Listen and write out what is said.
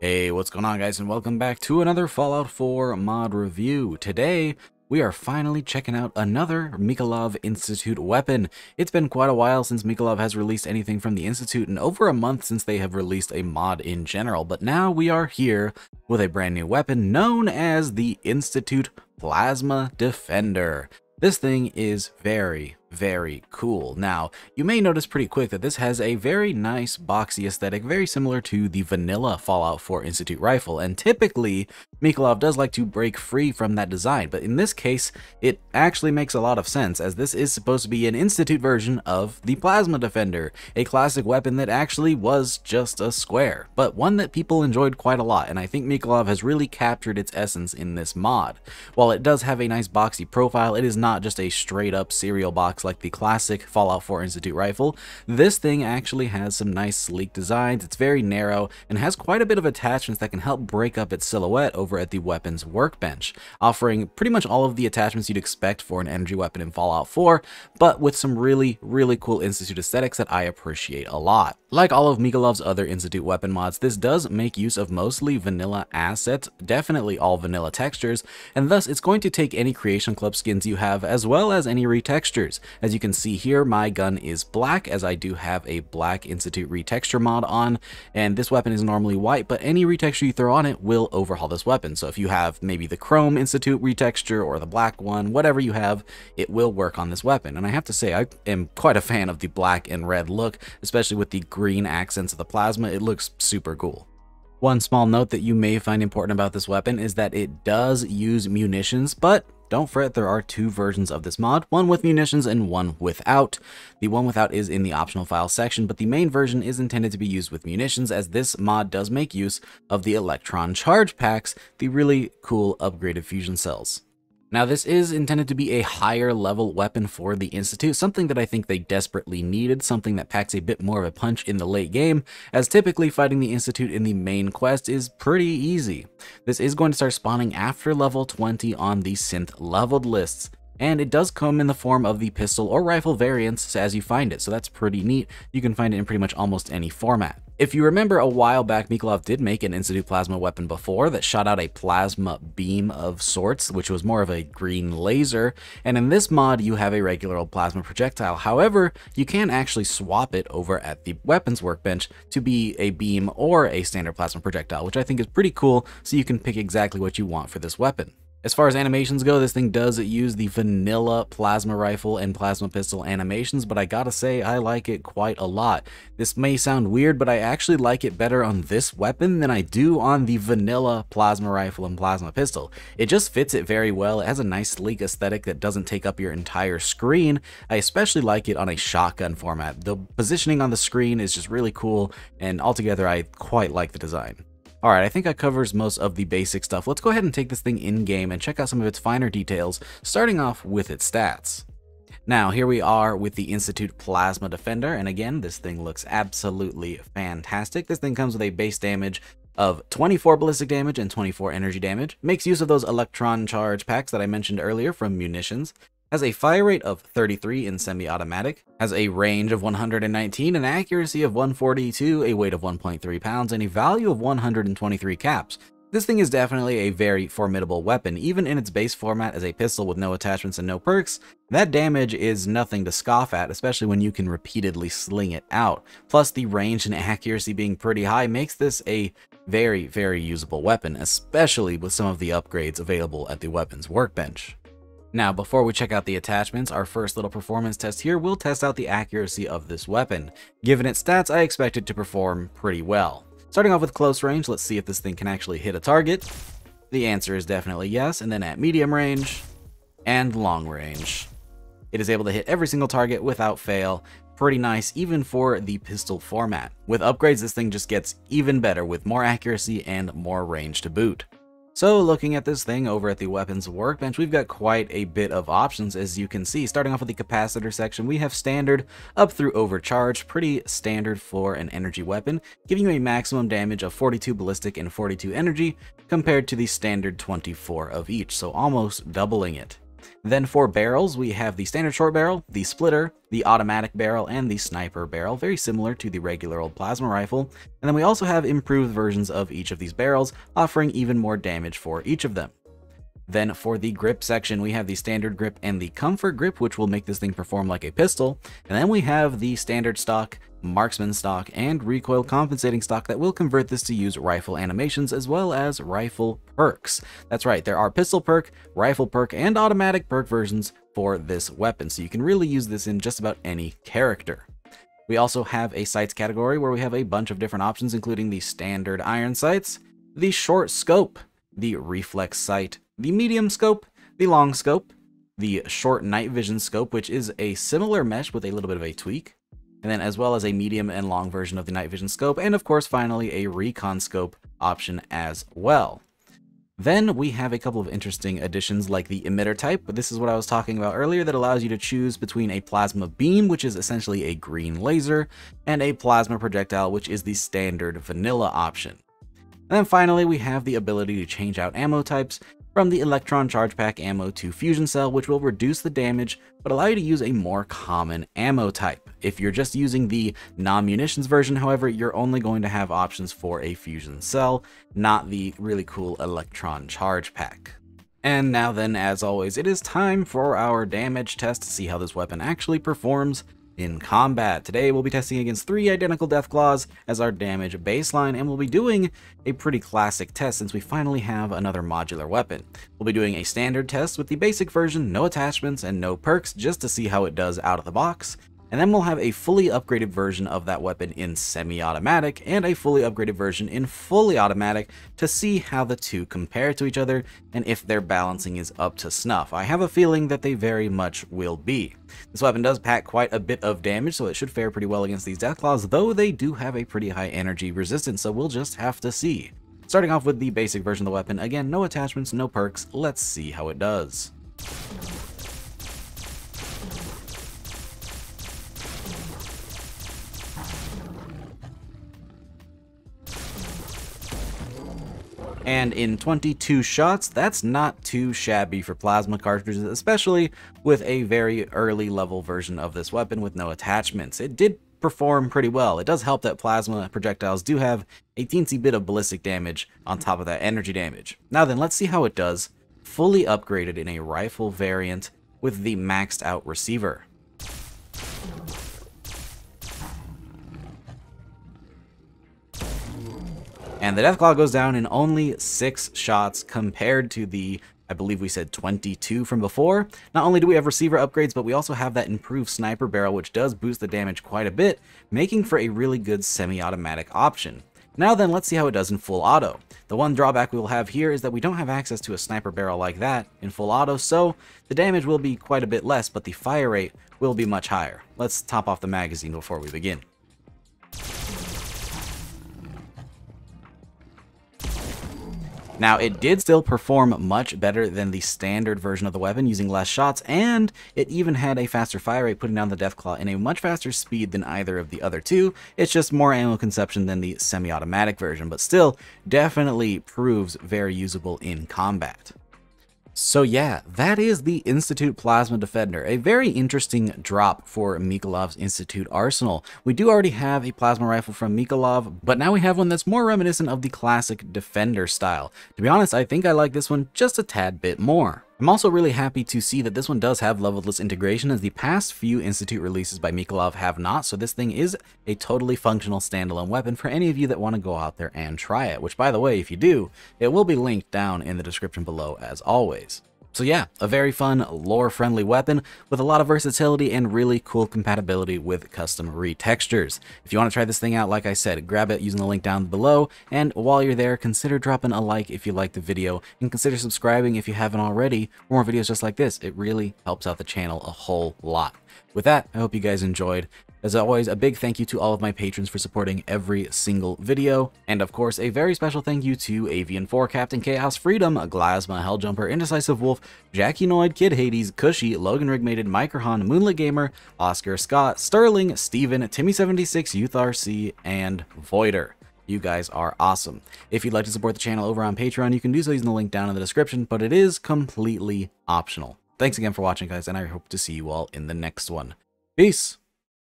Hey, what's going on, guys, and welcome back to another Fallout 4 mod review. Today, we are finally checking out another Micalov Institute weapon. It's been quite a while since Micalov has released anything from the Institute, and over a month since they have released a mod in general, but now we are here with a brand new weapon known as the Institute Plasma Defender. This thing is very cool. Now, you may notice pretty quick that this has a very nice boxy aesthetic, very similar to the vanilla Fallout 4 Institute rifle, and typically Micalov does like to break free from that design, but in this case it actually makes a lot of sense, as this is supposed to be an Institute version of the Plasma Defender, a classic weapon that actually was just a square, but one that people enjoyed quite a lot, and I think Micalov has really captured its essence in this mod. While it does have a nice boxy profile, it is not just a straight up cereal box like the classic Fallout 4 Institute rifle. This thing actually has some nice sleek designs. It's very narrow and has quite a bit of attachments that can help break up its silhouette over at the weapon's workbench, offering pretty much all of the attachments you'd expect for an energy weapon in Fallout 4, but with some really cool Institute aesthetics that I appreciate a lot. Like all of Micalov's other Institute weapon mods, this does make use of mostly vanilla assets, definitely all vanilla textures, and thus it's going to take any Creation Club skins you have as well as any retextures. As you can see here, my gun is black, as I do have a black Institute retexture mod on, and this weapon is normally white, but any retexture you throw on it will overhaul this weapon. So if you have maybe the Chrome Institute retexture or the black one, whatever you have, it will work on this weapon. And I have to say, I am quite a fan of the black and red look, especially with the green accents of the plasma. It looks super cool. One small note that you may find important about this weapon is that it does use munitions, but don't fret, there are two versions of this mod, one with munitions and one without. The one without is in the optional files section, but the main version is intended to be used with munitions, as this mod does make use of the electron charge packs, the really cool upgraded fusion cells. Now, this is intended to be a higher level weapon for the Institute, something that I think they desperately needed, something that packs a bit more of a punch in the late game, as typically fighting the Institute in the main quest is pretty easy. This is going to start spawning after level 20 on the synth leveled lists, and it does come in the form of the pistol or rifle variants as you find it, so that's pretty neat. You can find it in pretty much almost any format. If you remember, a while back, Micalov did make an Institute plasma weapon before that shot out a plasma beam of sorts, which was more of a green laser, and in this mod you have a regular old plasma projectile. However, you can actually swap it over at the weapons workbench to be a beam or a standard plasma projectile, which I think is pretty cool, so you can pick exactly what you want for this weapon. As far as animations go, this thing does use the vanilla plasma rifle and plasma pistol animations, but I gotta say, I like it quite a lot. This may sound weird, but I actually like it better on this weapon than I do on the vanilla plasma rifle and plasma pistol. It just fits it very well. It has a nice sleek aesthetic that doesn't take up your entire screen. I especially like it on a shotgun format. The positioning on the screen is just really cool, and altogether I quite like the design. Alright, I think that covers most of the basic stuff. Let's go ahead and take this thing in-game and check out some of its finer details, starting off with its stats. Now, here we are with the Institute Plasma Defender, and again, this thing looks absolutely fantastic. This thing comes with a base damage of 24 ballistic damage and 24 energy damage, makes use of those electron charge packs that I mentioned earlier from Munitions, has a fire rate of 33 in semi-automatic, has a range of 119, an accuracy of 142, a weight of 1.3 pounds, and a value of 123 caps. This thing is definitely a very formidable weapon. Even in its base format as a pistol with no attachments and no perks, that damage is nothing to scoff at, especially when you can repeatedly sling it out. Plus, the range and accuracy being pretty high makes this a very usable weapon, especially with some of the upgrades available at the weapons workbench. Now, before we check out the attachments, our first little performance test here will test out the accuracy of this weapon. Given its stats, I expect it to perform pretty well. Starting off with close range, let's see if this thing can actually hit a target. The answer is definitely yes, and then at medium range and long range, it is able to hit every single target without fail. Pretty nice, even for the pistol format. With upgrades, this thing just gets even better with more accuracy and more range to boot. So looking at this thing over at the weapons workbench, we've got quite a bit of options, as you can see. Starting off with the capacitor section, we have standard up through overcharged, pretty standard for an energy weapon, giving you a maximum damage of 42 ballistic and 42 energy compared to the standard 24 of each, so almost doubling it. Then for barrels, we have the standard short barrel, the splitter, the automatic barrel, and the sniper barrel, very similar to the regular old plasma rifle. And then we also have improved versions of each of these barrels, offering even more damage for each of them. Then for the grip section, we have the standard grip and the comfort grip, which will make this thing perform like a pistol. And then we have the standard stock, marksman stock, and recoil compensating stock that will convert this to use rifle animations as well as rifle perks. That's right, there are pistol perk, rifle perk, and automatic perk versions for this weapon, so you can really use this in just about any character. We also have a sights category where we have a bunch of different options, including the standard iron sights, the short scope, the reflex sight, the medium scope, the long scope, the short night vision scope, which is a similar mesh with a little bit of a tweak, and then as well as a medium and long version of the night vision scope, and of course finally a recon scope option as well. Then we have a couple of interesting additions like the emitter type, but this is what I was talking about earlier, that allows you to choose between a plasma beam, which is essentially a green laser, and a plasma projectile, which is the standard vanilla option. And then finally we have the ability to change out ammo types, from the Electron Charge Pack ammo to Fusion Cell, which will reduce the damage, but allow you to use a more common ammo type. If you're just using the non-munitions version, however, you're only going to have options for a Fusion Cell, not the really cool Electron Charge Pack. And now then, as always, it is time for our damage test to see how this weapon actually performs in combat. Today we'll be testing against 3 identical Deathclaws as our damage baseline, and we'll be doing a pretty classic test since we finally have another modular weapon. We'll be doing a standard test with the basic version, no attachments and no perks, just to see how it does out of the box. And then we'll have a fully upgraded version of that weapon in semi-automatic and a fully upgraded version in fully automatic to see how the two compare to each other and if their balancing is up to snuff. I have a feeling that they very much will be. This weapon does pack quite a bit of damage, so it should fare pretty well against these Deathclaws, though they do have a pretty high energy resistance, so we'll just have to see. Starting off with the basic version of the weapon, again, no attachments, no perks, let's see how it does. And in 22 shots, that's not too shabby for plasma cartridges, especially with a very early level version of this weapon with no attachments. It did perform pretty well. It does help that plasma projectiles do have a teensy bit of ballistic damage on top of that energy damage. Now then, let's see how it does fully upgraded in a rifle variant with the maxed out receiver. And the Deathclaw goes down in only 6 shots compared to the, I believe we said 22 from before. Not only do we have receiver upgrades, but we also have that improved sniper barrel, which does boost the damage quite a bit, making for a really good semi-automatic option. Now then, let's see how it does in full auto. The one drawback we will have here is that we don't have access to a sniper barrel like that in full auto, so the damage will be quite a bit less, but the fire rate will be much higher. Let's top off the magazine before we begin. Now, it did still perform much better than the standard version of the weapon using less shots, and it even had a faster fire rate, putting down the Deathclaw in a much faster speed than either of the other two. It's just more ammo consumption than the semi-automatic version, but still definitely proves very usable in combat. So yeah, that is the Institute Plasma Defender, a very interesting drop for Micalov's Institute arsenal. We do already have a plasma rifle from Micalov, but now we have one that's more reminiscent of the classic Defender style. To be honest, I think I like this one just a tad bit more. I'm also really happy to see that this one does have leveled integration, as the past few Institute releases by Micalov have not, so this thing is a totally functional standalone weapon for any of you that want to go out there and try it, which, by the way, if you do, it will be linked down in the description below as always. So yeah, a very fun, lore-friendly weapon with a lot of versatility and really cool compatibility with custom retextures. If you want to try this thing out, like I said, grab it using the link down below, and while you're there, consider dropping a like if you liked the video, and consider subscribing if you haven't already for more videos just like this. It really helps out the channel a whole lot. With that, I hope you guys enjoyed. As always, a big thank you to all of my patrons for supporting every single video. And of course, a very special thank you to Avian4, Captain Chaos, Freedom, Glasma, Helljumper, Indecisive Wolf, Jackie Noid, Kid Hades, Cushy, Logan Rigmated, Microhan, Moonlit Gamer, Oscar, Scott, Sterling, Steven, Timmy76, YouthRC, and Voider. You guys are awesome. If you'd like to support the channel over on Patreon, you can do so using the link down in the description, but it is completely optional. thanks again for watching, guys, and I hope to see you all in the next one. Peace!